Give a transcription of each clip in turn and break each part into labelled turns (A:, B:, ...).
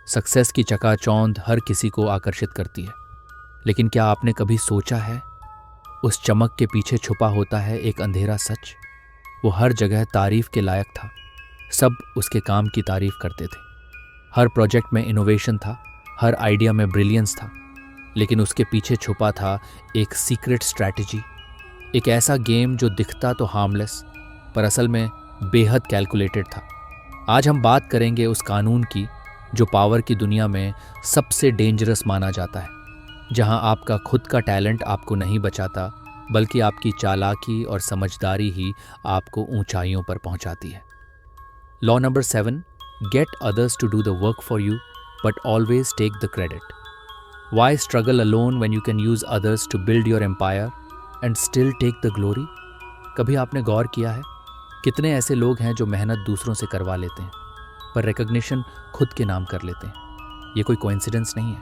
A: Success की चकाचौंध हर किसी को आकर्षित करती है, लेकिन क्या आपने कभी सोचा है उस चमक के पीछे छुपा होता है एक अंधेरा सच। वो हर जगह तारीफ के लायक था, सब उसके काम की तारीफ करते थे। हर प्रोजेक्ट में इनोवेशन था, हर आइडिया में ब्रिलियंस था, लेकिन उसके पीछे छुपा था एक सीक्रेट स्ट्रैटेजी, एक ऐसा गेम जो दिखता तो हार्मलेस पर असल में बेहद कैलकुलेटेड था। आज हम बात करेंगे उस कानून की जो पावर की दुनिया में सबसे डेंजरस माना जाता है, जहां आपका खुद का टैलेंट आपको नहीं बचाता, बल्कि आपकी चालाकी और समझदारी ही आपको ऊंचाइयों पर पहुंचाती है। Law number 7, get others to do the work for you but always take the credit. Why struggle alone when you can use others to build your empire and still take the glory. कभी आपने गौर किया है कितने ऐसे लोग हैं जो मेहनत दूसरों से करवा लेते हैं पर रिकॉग्निशन खुद के नाम कर लेते हैं। ये कोई कोइंसिडेंस नहीं है,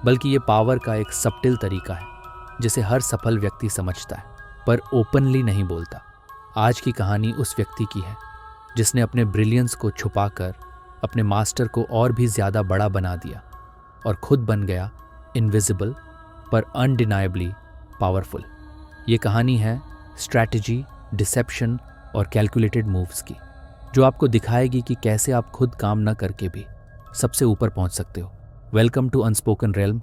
A: बल्कि ये पावर का एक सबटिल तरीका है जिसे हर सफल व्यक्ति समझता है पर ओपनली नहीं बोलता। आज की कहानी उस व्यक्ति की है जिसने अपने ब्रिलियंस को छुपाकर अपने मास्टर को और भी ज़्यादा बड़ा बना दिया और खुद बन गया इनविजिबल पर अनडिनायबली पावरफुल। ये कहानी है स्ट्रैटेजी, डिसेप्शन और कैलकुलेटेड मूव्स की, जो आपको दिखाएगी कि कैसे आप खुद काम न करके भी सबसे ऊपर पहुंच सकते हो। वेलकम टू अनस्पोकन रेल्म,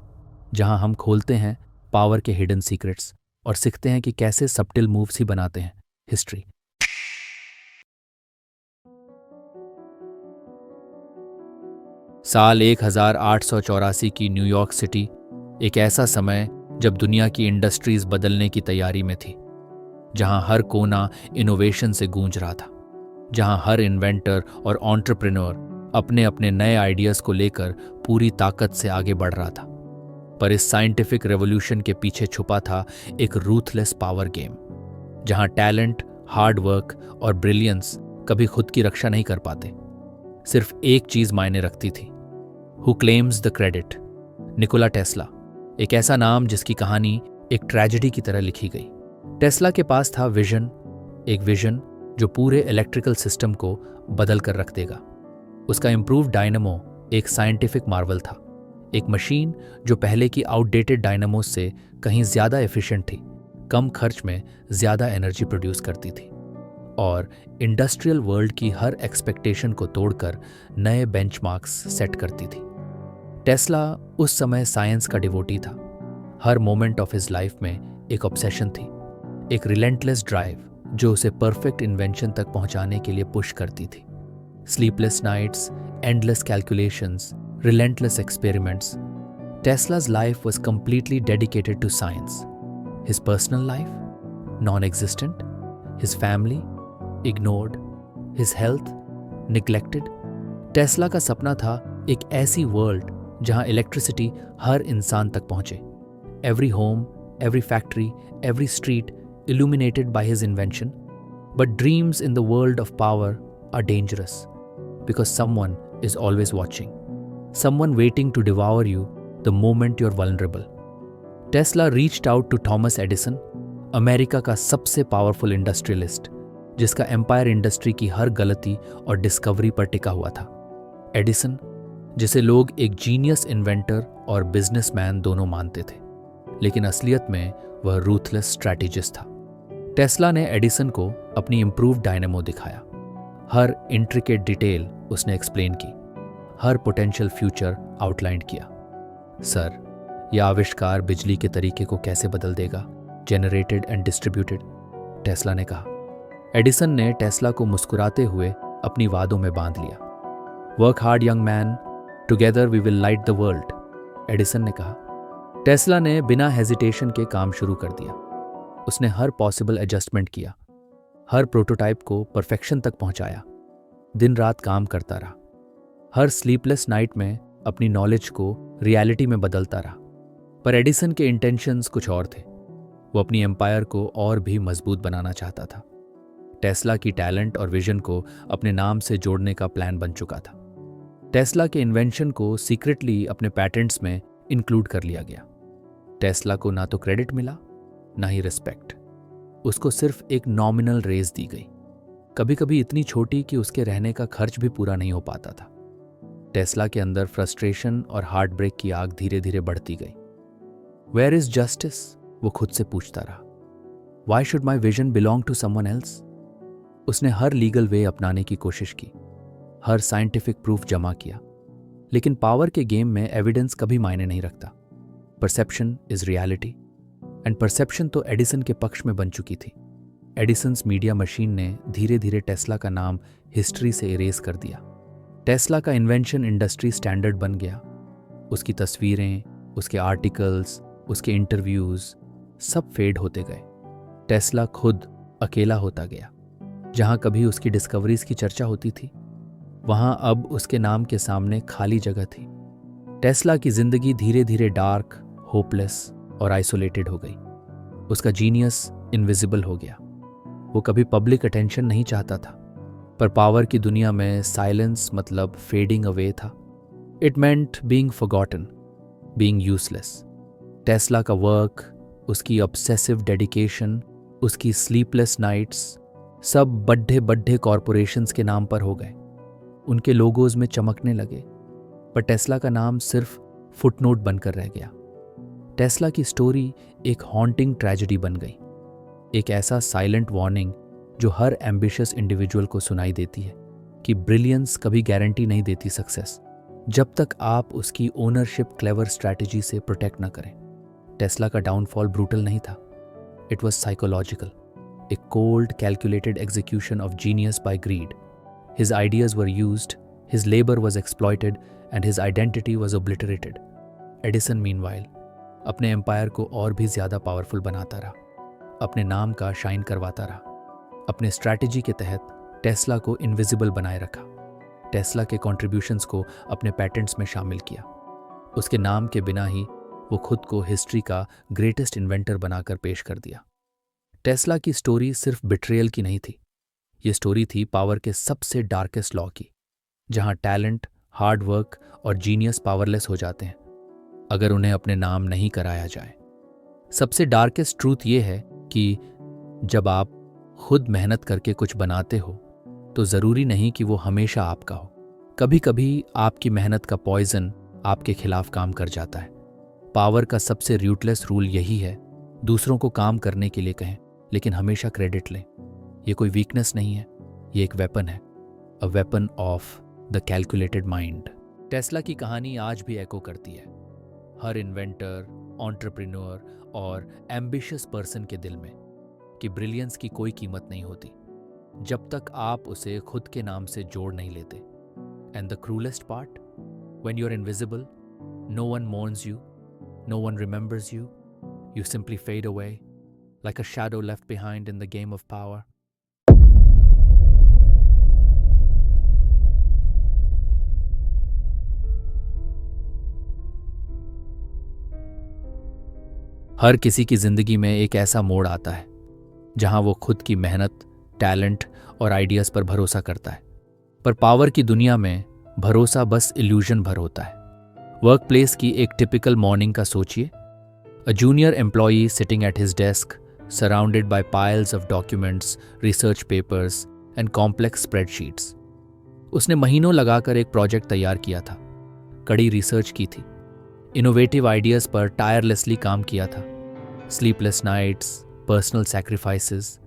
A: जहां हम खोलते हैं पावर के हिडन सीक्रेट्स और सीखते हैं कि कैसे सबटिल मूव्स ही बनाते हैं हिस्ट्री। साल 1884 की न्यूयॉर्क सिटी, एक ऐसा समय जब दुनिया की इंडस्ट्रीज बदलने की तैयारी में थी, जहां हर कोना इनोवेशन से गूंज रहा था, जहां हर इन्वेंटर और एंटरप्रेन्योर अपने अपने नए आइडियाज को लेकर पूरी ताकत से आगे बढ़ रहा था। पर इस साइंटिफिक रेवोल्यूशन के पीछे छुपा था एक रूथलेस पावर गेम, जहां टैलेंट, हार्ड वर्क और ब्रिलियंस कभी खुद की रक्षा नहीं कर पाते। सिर्फ एक चीज मायने रखती थी, who claims the credit. Nikola Tesla, एक ऐसा नाम जिसकी कहानी एक ट्रेजेडी की तरह लिखी गई। टेस्ला के पास था विजन, एक विजन जो पूरे इलेक्ट्रिकल सिस्टम को बदल कर रख देगा। उसका इम्प्रूव्ड डायनामो एक साइंटिफिक मार्वल था, एक मशीन जो पहले की आउटडेटेड डायनामो से कहीं ज्यादा एफिशिएंट थी, कम खर्च में ज्यादा एनर्जी प्रोड्यूस करती थी और इंडस्ट्रियल वर्ल्ड की हर एक्सपेक्टेशन को तोड़कर नए बेंचमार्क्स सेट करती थी। टेस्ला उस समय साइंस का डिवोटी था। हर मोमेंट ऑफ हिज लाइफ में एक ऑब्सेशन थी, एक रिलेंटलेस ड्राइव जो उसे परफेक्ट इन्वेंशन तक पहुंचाने के लिए पुश करती थी। Sleepless nights, endless calculations, relentless experiments. Tesla's life was completely dedicated to science. His personal life? Non-existent. His family? Ignored. His health? Neglected. Tesla का सपना था एक ऐसी वर्ल्ड जहां इलेक्ट्रिसिटी हर इंसान तक पहुंचे। Every home, every factory, every street illuminated by his invention. But dreams in the world of power are dangerous because someone is always watching. Someone waiting to devour you the moment you're vulnerable. Tesla reached out to Thomas Edison, America का सबसे powerful industrialist, जिसका empire industry की हर गलती और discovery पर टिका हुआ था। एडिसन, जिसे लोग एक जीनियस इन्वेंटर और बिजनेसमैन दोनों मानते थे, लेकिन असलियत में वह रूथलेस स्ट्रैटेजिस्ट था। टेस्ला ने एडिसन को अपनी इम्प्रूव्ड डायनेमो दिखाया। हर इंट्रिकेट डिटेल उसने एक्सप्लेन की, हर पोटेंशियल फ्यूचर आउटलाइन किया। सर, यह आविष्कार बिजली के तरीके को कैसे बदल देगा, जनरेटेड एंड डिस्ट्रीब्यूटेड, टेस्ला ने कहा। एडिसन ने टेस्ला को मुस्कुराते हुए अपनी वादों में बांध लिया। Work hard young man, together we will light the world, Edison ने कहा। टेस्ला ने बिना हेजिटेशन के काम शुरू कर दिया। उसने हर पॉसिबल एडजस्टमेंट किया, हर प्रोटोटाइप को परफेक्शन तक पहुंचाया, दिन रात काम करता रहा, हर स्लीपलेस नाइट में अपनी नॉलेज को रियलिटी में बदलता रहा। पर एडिसन के इंटेंशंस कुछ और थे। वो अपनी एम्पायर को और भी मजबूत बनाना चाहता था। टेस्ला की टैलेंट और विजन को अपने नाम से जोड़ने का प्लान बन चुका था। टेस्ला के इन्वेंशन को सीक्रेटली अपने पैटेंट्स में इंक्लूड कर लिया गया। टेस्ला को ना तो क्रेडिट मिला, ना ही रिस्पेक्ट। उसको सिर्फ एक नॉमिनल रेज दी गई, कभी कभी इतनी छोटी कि उसके रहने का खर्च भी पूरा नहीं हो पाता था। टेस्ला के अंदर फ्रस्ट्रेशन और हार्ट ब्रेक की आग धीरे धीरे बढ़ती गई। वेयर इज जस्टिस, वो खुद से पूछता रहा। Why should my vision belong to someone else? उसने हर लीगल वे अपनाने की कोशिश की, हर साइंटिफिक प्रूफ जमा किया, लेकिन पावर के गेम में एविडेंस कभी मायने नहीं रखता। Perception is reality, and perception तो एडिसन के पक्ष में बन चुकी थी। एडिसन्स मीडिया मशीन ने धीरे धीरे टेस्ला का नाम हिस्ट्री से इरेज कर दिया। टेस्ला का इन्वेंशन इंडस्ट्री स्टैंडर्ड बन गया। उसकी तस्वीरें, उसके आर्टिकल्स, उसके इंटरव्यूज सब फेड होते गए। टेस्ला खुद अकेला होता गया। जहां कभी उसकी डिस्कवरीज की चर्चा होती थी, वहां अब उसके नाम के सामने खाली जगह थी। टेस्ला की जिंदगी धीरे धीरे डार्क, होपलेस और आइसोलेटेड हो गई। उसका जीनियस इनविजिबल हो गया। वो कभी पब्लिक अटेंशन नहीं चाहता था, पर पावर की दुनिया में साइलेंस मतलब फेडिंग अवे था। It meant being forgotten, being useless. Tesla का वर्क, उसकी ऑब्सेसिव डेडिकेशन, उसकी स्लीपलेस नाइट्स सब बड्ढे बड्ढे कॉरपोरेशंस के नाम पर हो गए। उनके लोगोज में चमकने लगे, पर टेस्ला का नाम सिर्फ फुटनोट बनकर रह गया। टेस्ला की स्टोरी एक हॉन्टिंग ट्रेजेडी बन गई, एक ऐसा साइलेंट वार्निंग जो हर एम्बिशियस इंडिविजुअल को सुनाई देती है कि ब्रिलियंस कभी गारंटी नहीं देती सक्सेस, जब तक आप उसकी ओनरशिप क्लेवर स्ट्रैटेजी से प्रोटेक्ट न करें। टेस्ला का डाउनफॉल ब्रूटल नहीं था, it was psychological, a cold calculated execution of genius by greed. His ideas were used, his labour was exploited and his identity was obliterated. Edison meanwhile अपने empire को और भी ज्यादा पावरफुल बनाता रहा, अपने नाम का शाइन करवाता रहा। अपने स्ट्रैटेजी के तहत टेस्ला को इनविजिबल बनाए रखा। टेस्ला के कॉन्ट्रीब्यूशंस को अपने पैटेंट्स में शामिल किया। उसके नाम के बिना ही वो खुद को हिस्ट्री का ग्रेटेस्ट इन्वेंटर बनाकर पेश कर दिया। टेस्ला की स्टोरी सिर्फ बिट्रेयल की नहीं थी, ये स्टोरी थी पावर के सबसे डार्केस्ट लॉ की, जहां टैलेंट, हार्ड वर्क और जीनियस पावरलेस हो जाते हैं अगर उन्हें अपने नाम नहीं कराया जाए। सबसे डार्केस्ट ट्रूथ ये है कि जब आप खुद मेहनत करके कुछ बनाते हो तो जरूरी नहीं कि वो हमेशा आपका हो। कभी कभी आपकी मेहनत का पॉइजन आपके खिलाफ काम कर जाता है। पावर का सबसे रूटलेस रूल यही है, दूसरों को काम करने के लिए कहें लेकिन हमेशा क्रेडिट लें। ये कोई वीकनेस नहीं है, ये एक वेपन है, a weapon of the calculated mind. Tesla की कहानी आज भी एको करती है हर इन्वेंटर, एंटरप्रेन्योर और एम्बिशियस पर्सन के दिल में, कि ब्रिलियंस की कोई कीमत नहीं होती जब तक आप उसे खुद के नाम से जोड़ नहीं लेते। And the cruelest part, when you are invisible, no one mourns you, no one remembers you, you simply fade away like a shadow left behind in the game of power. हर किसी की जिंदगी में एक ऐसा मोड़ आता है जहां वो खुद की मेहनत, टैलेंट और आइडियाज पर भरोसा करता है, पर पावर की दुनिया में भरोसा बस इल्यूजन भर होता है। वर्क प्लेस की एक टिपिकल मॉर्निंग का सोचिए। A junior employee sitting at his desk, surrounded by piles of documents, research papers and complex spreadsheets. उसने महीनों लगाकर एक प्रोजेक्ट तैयार किया था, कड़ी रिसर्च की थी, इनोवेटिव आइडियाज पर टायरलेसली काम किया था। स्लीपलेस नाइट्स, पर्सनल सैक्रिफाइसेस,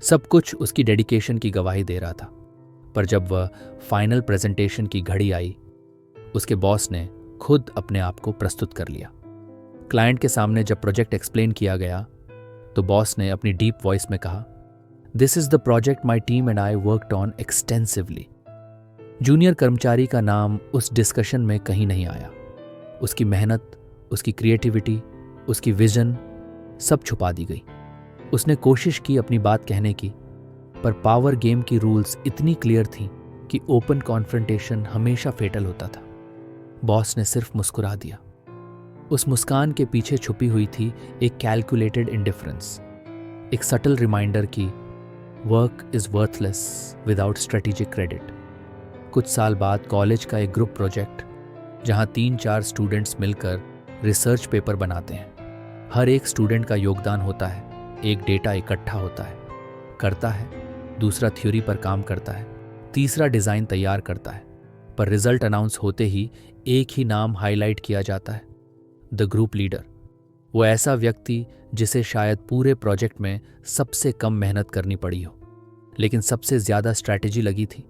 A: सब कुछ उसकी डेडिकेशन की गवाही दे रहा था। पर जब वह फाइनल प्रेजेंटेशन की घड़ी आई, उसके बॉस ने खुद अपने आप को प्रस्तुत कर लिया। क्लाइंट के सामने जब प्रोजेक्ट एक्सप्लेन किया गया तो बॉस ने अपनी डीप वॉइस में कहा, this is the project my team and I worked on extensively. Junior कर्मचारी का नाम उस डिस्कशन में कहीं नहीं आया। उसकी मेहनत, उसकी क्रिएटिविटी, उसकी विजन सब छुपा दी गई। उसने कोशिश की अपनी बात कहने की, पर पावर गेम की रूल्स इतनी क्लियर थी कि ओपन कॉन्फ्रंटेशन हमेशा फेटल होता था। बॉस ने सिर्फ मुस्कुरा दिया। उस मुस्कान के पीछे छुपी हुई थी एक कैलकुलेटेड इंडिफरेंस, एक सटल रिमाइंडर कि work is worthless without strategic credit. कुछ साल बाद कॉलेज का एक ग्रुप प्रोजेक्ट, जहां 3-4 स्टूडेंट्स मिलकर रिसर्च पेपर बनाते हैं। हर एक स्टूडेंट का योगदान होता है, एक डेटा इकट्ठा होता है, करता है, दूसरा थ्योरी पर काम करता है, तीसरा डिज़ाइन तैयार करता है। पर रिजल्ट अनाउंस होते ही एक ही नाम हाईलाइट किया जाता है, द ग्रुप लीडर। वो ऐसा व्यक्ति जिसे शायद पूरे प्रोजेक्ट में सबसे कम मेहनत करनी पड़ी हो, लेकिन सबसे ज्यादा स्ट्रैटेजी लगी थी।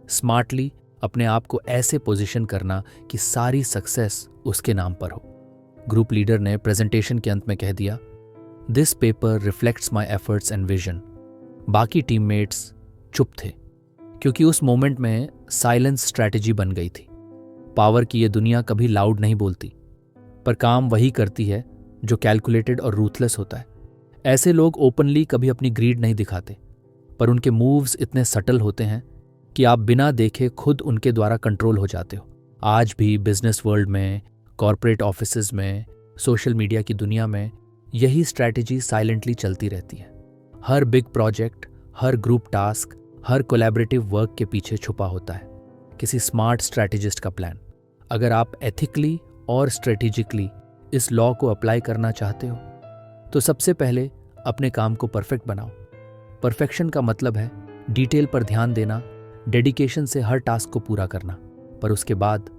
A: स्मार्टली अपने आप को ऐसे पोजीशन करना कि सारी सक्सेस उसके नाम पर हो। ग्रुप लीडर ने प्रेजेंटेशन के अंत में कह दिया, this paper reflects my efforts and vision. बाकी टीममेट्स चुप थे, क्योंकि उस मोमेंट में साइलेंस स्ट्रैटेजी बन गई थी। पावर की ये दुनिया कभी लाउड नहीं बोलती, पर काम वही करती है जो कैलकुलेटेड और रूथलेस होता है। ऐसे लोग ओपनली कभी अपनी ग्रीड नहीं दिखाते, पर उनके मूव्स इतने सटल होते हैं कि आप बिना देखे खुद उनके द्वारा कंट्रोल हो जाते हो। आज भी बिजनेस वर्ल्ड में, कॉरपोरेट ऑफिसेज में, सोशल मीडिया की दुनिया में यही स्ट्रैटेजी साइलेंटली चलती रहती है। हर बिग प्रोजेक्ट, हर ग्रुप टास्क, हर कोलैबोरेटिव वर्क के पीछे छुपा होता है किसी स्मार्ट स्ट्रैटेजिस्ट का प्लान। अगर आप एथिकली और स्ट्रेटेजिकली इस लॉ को अप्लाई करना चाहते हो तो सबसे पहले अपने काम को परफेक्ट बनाओ। परफेक्शन का मतलब है डिटेल पर ध्यान देना, डेडिकेशन से हर टास्क को पूरा करना। पर उसके बाद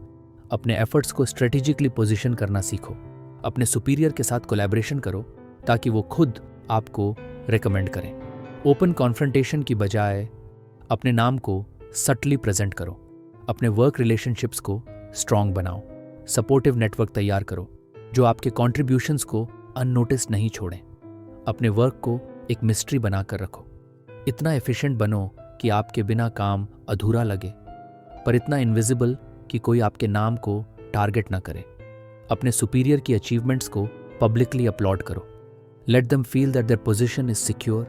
A: अपने एफर्ट्स को स्ट्रेटेजिकली पोजीशन करना सीखो। अपने सुपीरियर के साथ कोलैबोरेशन करो ताकि वो खुद आपको रिकमेंड करें। ओपन कॉन्फ्रंटेशन की बजाय अपने नाम को सटली प्रेजेंट करो। अपने वर्क रिलेशनशिप्स को स्ट्रांग बनाओ। सपोर्टिव नेटवर्क तैयार करो जो आपके कॉन्ट्रीब्यूशंस को अननोटिस नहीं छोड़ें। अपने वर्क को एक मिस्ट्री बनाकर रखो। इतना एफिशिएंट बनो कि आपके बिना काम अधूरा लगे, पर इतना इनविजिबल कि कोई आपके नाम को टारगेट ना करे। अपने सुपीरियर की अचीवमेंट्स को पब्लिकली अपलॉड करो। Let them feel that their position is secure,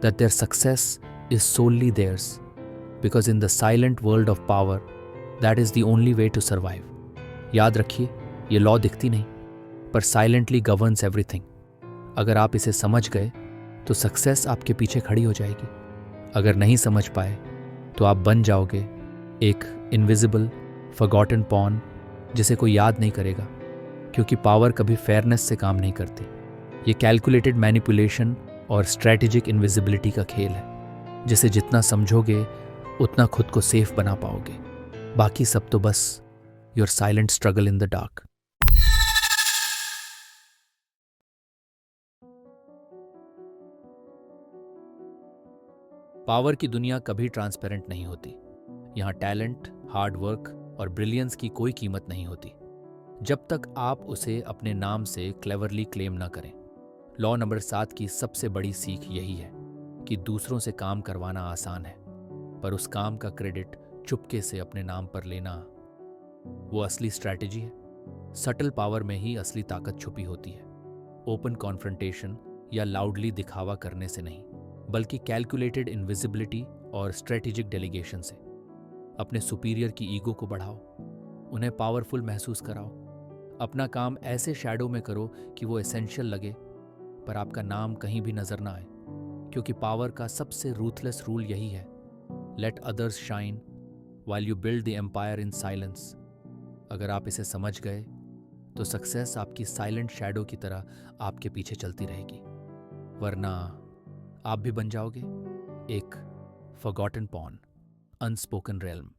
A: that their success is solely theirs, because in the silent world of power that is the only way to survive. याद रखिए, ये law दिखती नहीं, पर silently governs everything. अगर आप इसे समझ गए तो सक्सेस आपके पीछे खड़ी हो जाएगी। अगर नहीं समझ पाए तो आप बन जाओगे एक इनविजिबल फॉरगॉटन पॉन जिसे कोई याद नहीं करेगा, क्योंकि पावर कभी फेयरनेस से काम नहीं करती। ये कैलकुलेटेड मैनिपुलेशन और स्ट्रैटेजिक इनविजिबिलिटी का खेल है, जिसे जितना समझोगे उतना खुद को सेफ बना पाओगे। बाकी सब तो बस your silent struggle in the dark. Power की दुनिया कभी ट्रांसपेरेंट नहीं होती। यहाँ टैलेंट, हार्ड वर्क और ब्रिलियंस की कोई कीमत नहीं होती जब तक आप उसे अपने नाम से क्लेवरली क्लेम ना करें। लॉ नंबर 7 की सबसे बड़ी सीख यही है कि दूसरों से काम करवाना आसान है, पर उस काम का क्रेडिट चुपके से अपने नाम पर लेना, वो असली स्ट्रैटेजी है। सटल पावर में ही असली ताकत छुपी होती है। ओपन कॉन्फ्रंटेशन या लाउडली दिखावा करने से नहीं, बल्कि कैलकुलेटेड इनविजिबिलिटी और स्ट्रेटेजिक डेलीगेशन से। अपने सुपीरियर की ईगो को बढ़ाओ, उन्हें पावरफुल महसूस कराओ। अपना काम ऐसे शैडो में करो कि वो एसेंशियल लगे, पर आपका नाम कहीं भी नजर ना आए, क्योंकि पावर का सबसे रूथलेस रूल यही है, let others shine while you build the empire in silence. अगर आप इसे समझ गए तो सक्सेस आपकी साइलेंट शैडो की तरह आपके पीछे चलती रहेगी, वरना आप भी बन जाओगे एक फॉरगॉटन पॉन, अनस्पोकन रेल्म।